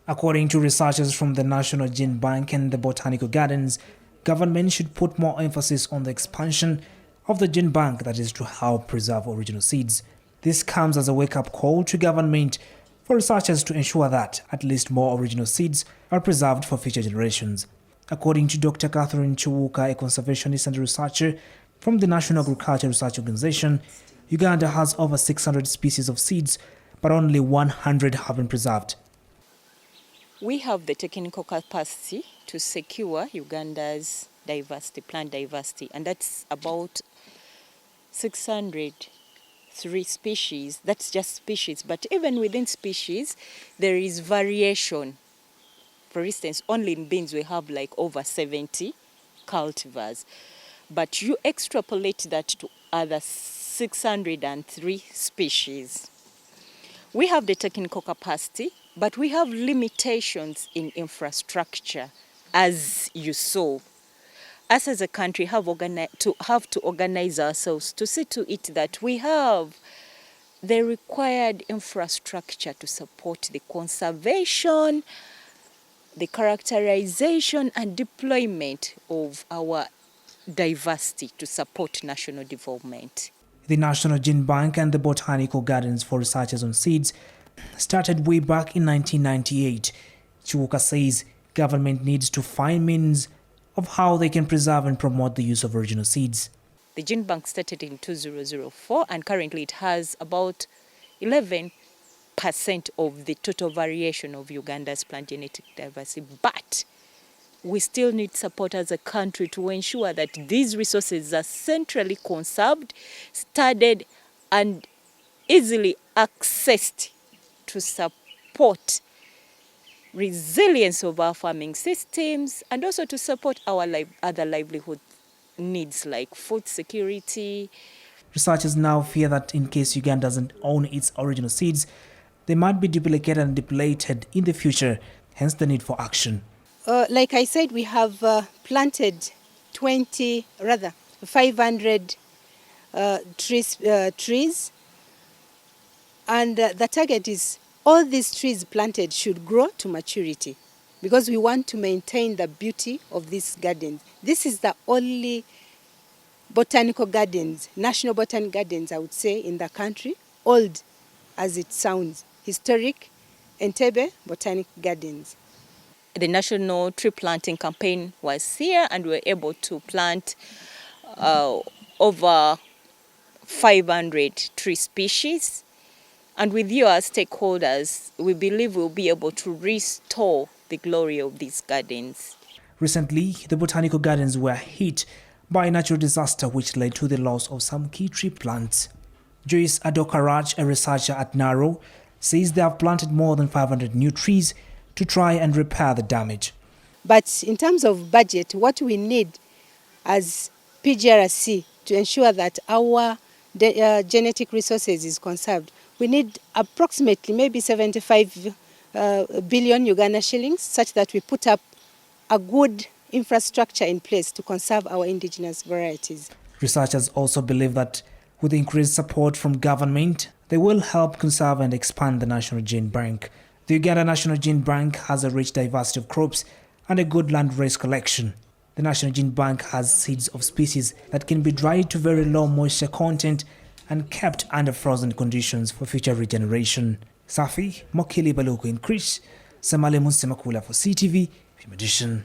According to researchers from the National Gene Bank and the Botanical Gardens, government should put more emphasis on the expansion of the gene bank, that is to help preserve original seeds. This comes as a wake-up call to government for researchers to ensure that at least more original seeds are preserved for future generations. According to Dr. Catherine Chiwuka, a conservationist and researcher from the National Agriculture Research Organization, Uganda has over 600 species of seeds, but only 100 have been preserved. We have the technical capacity to secure Uganda's diversity, plant diversity, and that's about 603 species. That's just species, but even within species, there is variation. For instance, only in beans we have like over 70 cultivars, but you extrapolate that to other 603 species. We have the technical capacity, but we have limitations in infrastructure, as you saw. Us as a country have to organize ourselves to see to it that we have the required infrastructure to support the conservation, the characterization and deployment of our diversity to support national development. The National Gene Bank and the Botanical Gardens for Researchers on Seeds started way back in 1998. Chiwuka says government needs to find means of how they can preserve and promote the use of original seeds. The Gene Bank started in 2004 and currently it has about 11% of the total variation of Uganda's plant genetic diversity. But we still need support as a country to ensure that these resources are centrally conserved, studied, and easily accessed to support resilience of our farming systems and also to support our other livelihood needs like food security. Researchers now fear that in case Uganda doesn't own its original seeds, they might be duplicated and depleted in the future, hence the need for action. Like I said, we have planted 500 trees, and the target is all these trees planted should grow to maturity because we want to maintain the beauty of these gardens. This is the only botanical gardens, national botanical gardens, I would say, in the country, old as it sounds, historic Entebbe Botanic Gardens. The national tree planting campaign was here and we were able to plant over 500 tree species. And with you as stakeholders, we believe we'll be able to restore the glory of these gardens. Recently, the botanical gardens were hit by a natural disaster which led to the loss of some key tree plants. Joyce Adokaraj, a researcher at NARO, says they have planted more than 500 new trees to try and repair the damage. But in terms of budget, what we need as PGRC to ensure that our genetic resources is conserved, we need approximately maybe 75 billion Uganda shillings, such that we put up a good infrastructure in place to conserve our indigenous varieties. Researchers also believe that with increased support from government, they will help conserve and expand the National Gene Bank. The Uganda National Gene Bank has a rich diversity of crops and a good landrace collection. The National Gene Bank has seeds of species that can be dried to very low moisture content and kept under frozen conditions for future regeneration. Safi Mokili Baluku in Chris, Samale Musemakula for CTV, Film Edition.